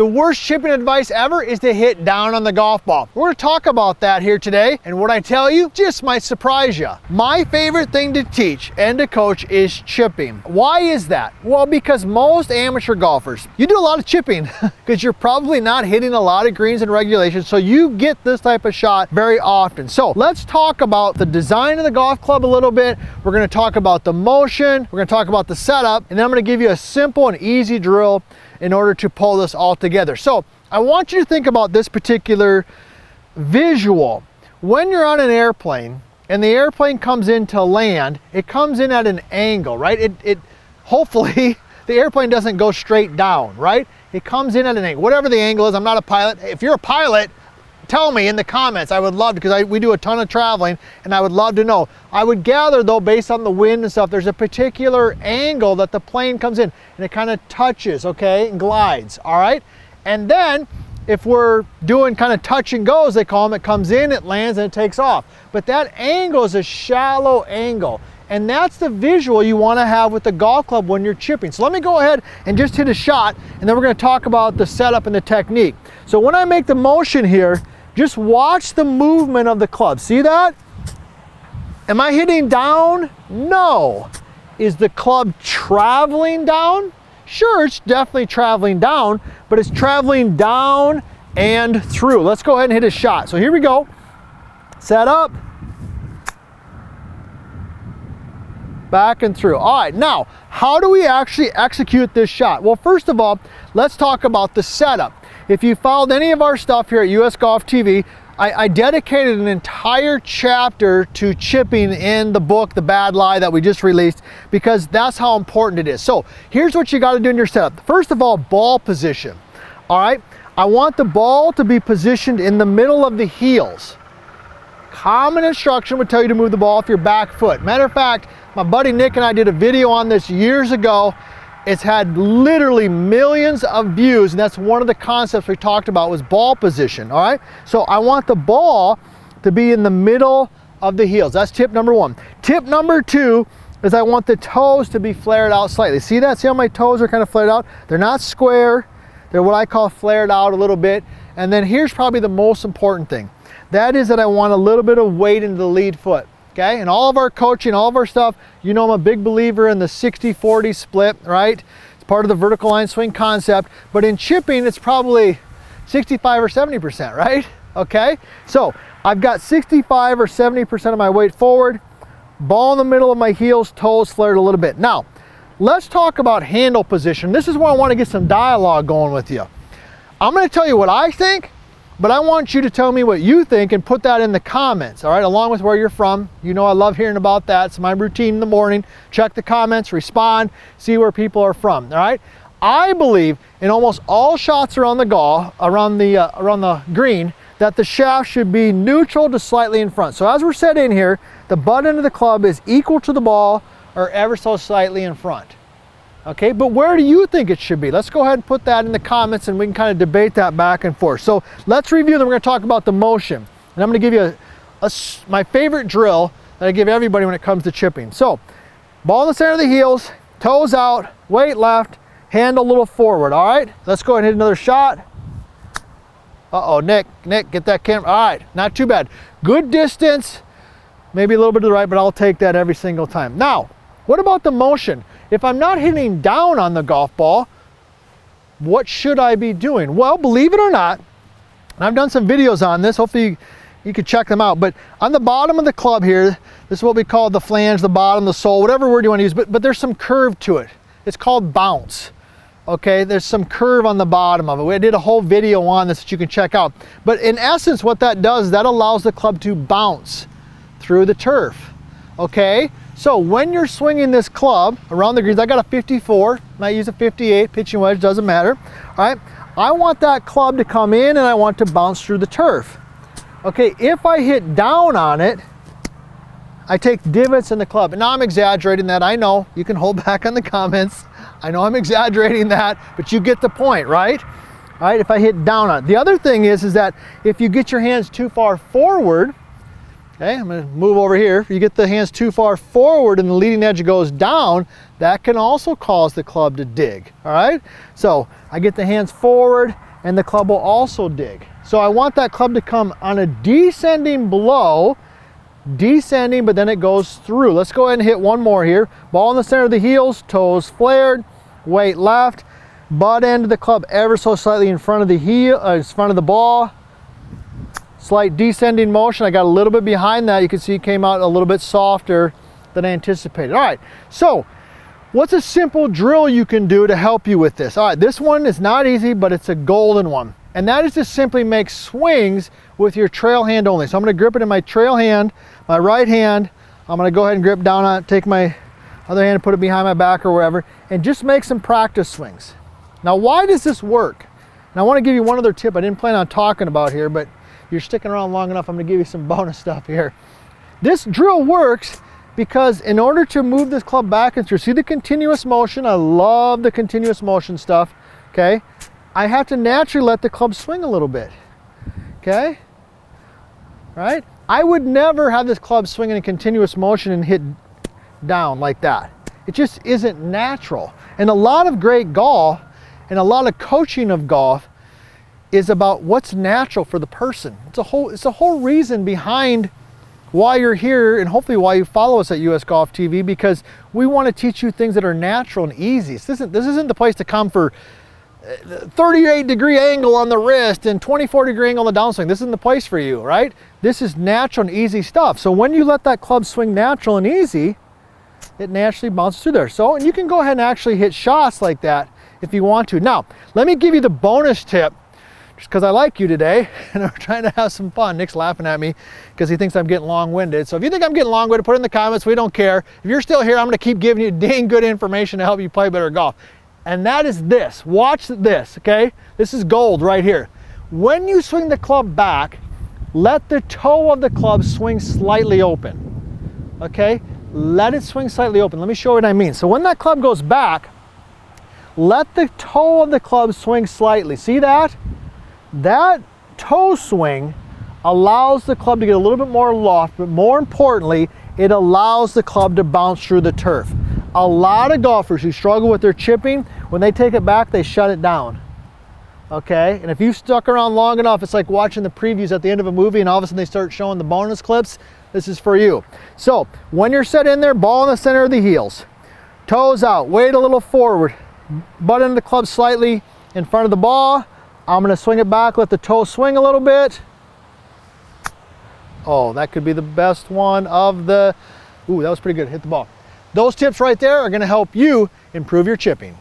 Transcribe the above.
The worst chipping advice ever is to hit down on the golf ball. We're going to talk about that here today, and what I tell you just might surprise you. My favorite thing to teach and to coach is chipping. Why is that? Well, because most amateur golfers, you do a lot of chipping because you're probably not hitting a lot of greens in regulation, so you get this type of shot very often. So let's talk about the design of the golf club a little bit. We're going to talk about the motion, we're going to talk about the setup, and then I'm going to give you a simple and easy drill in order to pull this all together. So I want you to think about this particular visual. When you're on an airplane and the airplane comes in to land, it comes in at an angle, right? Hopefully the airplane doesn't go straight down, right? It comes in at an angle, whatever the angle is. I'm not a pilot. If you're a pilot, tell me in the comments. I would love to, because we do a ton of traveling and I would love to know. I would gather though, based on the wind and stuff, there's a particular angle that the plane comes in and it kind of touches, okay, and glides, all right? And then if we're doing kind of touch and goes, they call them, it comes in, it lands, and it takes off. But that angle is a shallow angle. And that's the visual you want to have with the golf club when you're chipping. So let me go ahead and just hit a shot, and then we're going to talk about the setup and the technique. So when I make the motion here, just watch the movement of the club. See that? Am I hitting down? No. Is the club traveling down? Sure, it's definitely traveling down, but it's traveling down and through. Let's go ahead and hit a shot. So here we go. Set up. Back and through. All right, now, how do we actually execute this shot? Well, first of all, let's talk about the setup. If you followed any of our stuff here at US Golf TV, I dedicated an entire chapter to chipping in the book, The Bad Lie, that we just released, because that's how important it is. So here's what you got to do in your setup. First of all, ball position. All right, I want the ball to be positioned in the middle of the heels. Common instruction would tell you to move the ball off your back foot. Matter of fact, my buddy Nick and I did a video on this years ago. It's had literally millions of views, and that's one of the concepts we talked about was ball position, all right? So I want the ball to be in the middle of the heels. That's tip number one. Tip number two is I want the toes to be flared out slightly. See that? See how my toes are kind of flared out? They're not square. They're what I call flared out a little bit. And then here's probably the most important thing. That is that I want a little bit of weight into the lead foot. Okay, and all of our coaching, all of our stuff, you know I'm a big believer in the 60-40 split, right? It's part of the vertical line swing concept, but in chipping, it's probably 65 or 70%, right? Okay, so I've got 65 or 70% of my weight forward, ball in the middle of my heels, toes flared a little bit. Now, let's talk about handle position. This is where I want to get some dialogue going with you. I'm going to tell you what I think, but I want you to tell me what you think and put that in the comments, all right, along with where you're from. You know I love hearing about that. It's my routine in the morning. Check the comments, respond, see where people are from, all right? I believe in almost all shots around the green that the shaft should be neutral to slightly in front. So as we're set in here, the butt end of the club is equal to the ball or ever so slightly in front. Okay, but where do you think it should be? Let's go ahead and put that in the comments and we can kind of debate that back and forth. So let's review, then we're going to talk about the motion. And I'm going to give you my favorite drill that I give everybody when it comes to chipping. So ball in the center of the heels, toes out, weight left, hand a little forward, all right? Let's go ahead and hit another shot. Uh-oh, Nick, get that camera. All right, not too bad. Good distance, maybe a little bit to the right, but I'll take that every single time. Now, what about the motion? If I'm not hitting down on the golf ball, what should I be doing? Well, believe it or not, and I've done some videos on this, hopefully you can check them out, but on the bottom of the club here, this is what we call the flange, the bottom, the sole, whatever word you want to use, but there's some curve to it. It's called bounce. Okay, there's some curve on the bottom of it. We did a whole video on this that you can check out. But in essence, what that does is that allows the club to bounce through the turf. Okay, so when you're swinging this club around the greens, I got a 54, might use a 58, pitching wedge, doesn't matter. All right, I want that club to come in and I want to bounce through the turf. Okay, if I hit down on it, I take divots in the club. And now I'm exaggerating that, I know. You can hold back on the comments. I know I'm exaggerating that, but you get the point, right? All right, if I hit down on it. The other thing is that if you get your hands too far forward, okay, I'm gonna move over here. If you get the hands too far forward and the leading edge goes down, that can also cause the club to dig, all right? So I get the hands forward and the club will also dig. So I want that club to come on a descending blow, descending, but then it goes through. Let's go ahead and hit one more here. Ball in the center of the heels, toes flared, weight left, butt end of the club ever so slightly in front of the heel, in front of the ball. Slight descending motion. I got a little bit behind that. You can see it came out a little bit softer than I anticipated. All right, so what's a simple drill you can do to help you with this? All right, this one is not easy, but it's a golden one. And that is to simply make swings with your trail hand only. So I'm gonna grip it in my trail hand, my right hand. I'm gonna go ahead and grip down on it, take my other hand and put it behind my back or wherever, and just make some practice swings. Now, why does this work? And I wanna give you one other tip I didn't plan on talking about here, but you're sticking around long enough, I'm gonna give you some bonus stuff here. This drill works because in order to move this club back and through, see the continuous motion? I love the continuous motion stuff, okay? I have to naturally let the club swing a little bit, okay? Right? I would never have this club swing in a continuous motion and hit down like that. It just isn't natural. And a lot of great golf and a lot of coaching of golf is about what's natural for the person. It's a whole reason behind why you're here and hopefully why you follow us at US Golf TV, because we want to teach you things that are natural and easy. This isn't the place to come for 38-degree angle on the wrist and 24-degree angle on the downswing. This isn't the place for you, right? This is natural and easy stuff. So when you let that club swing natural and easy, it naturally bounces through there. So, and you can go ahead and actually hit shots like that if you want to. Now, let me give you the bonus tip, just because I like you today and we're trying to have some fun. Nick's laughing at me because he thinks I'm getting long-winded. So if you think I'm getting long-winded, put it in the comments. We don't care. If you're still here, I'm going to keep giving you dang good information to help you play better golf. And that is this. Watch this, okay? This is gold right here. When you swing the club back, let the toe of the club swing slightly open, okay? Let it swing slightly open. Let me show you what I mean. So when that club goes back, let the toe of the club swing slightly. See that? That toe swing allows the club to get a little bit more loft, but more importantly, it allows the club to bounce through the turf. A lot of golfers who struggle with their chipping, when they take it back, they shut it down, okay? And if you've stuck around long enough, it's like watching the previews at the end of a movie and all of a sudden they start showing the bonus clips. This is for you. So when you're set in there, ball in the center of the heels, toes out, weight a little forward, butt end of the club slightly in front of the ball. I'm gonna swing it back, let the toe swing a little bit. Oh, that could be the best one of the, ooh, that was pretty good, hit the ball. Those tips right there are gonna help you improve your chipping.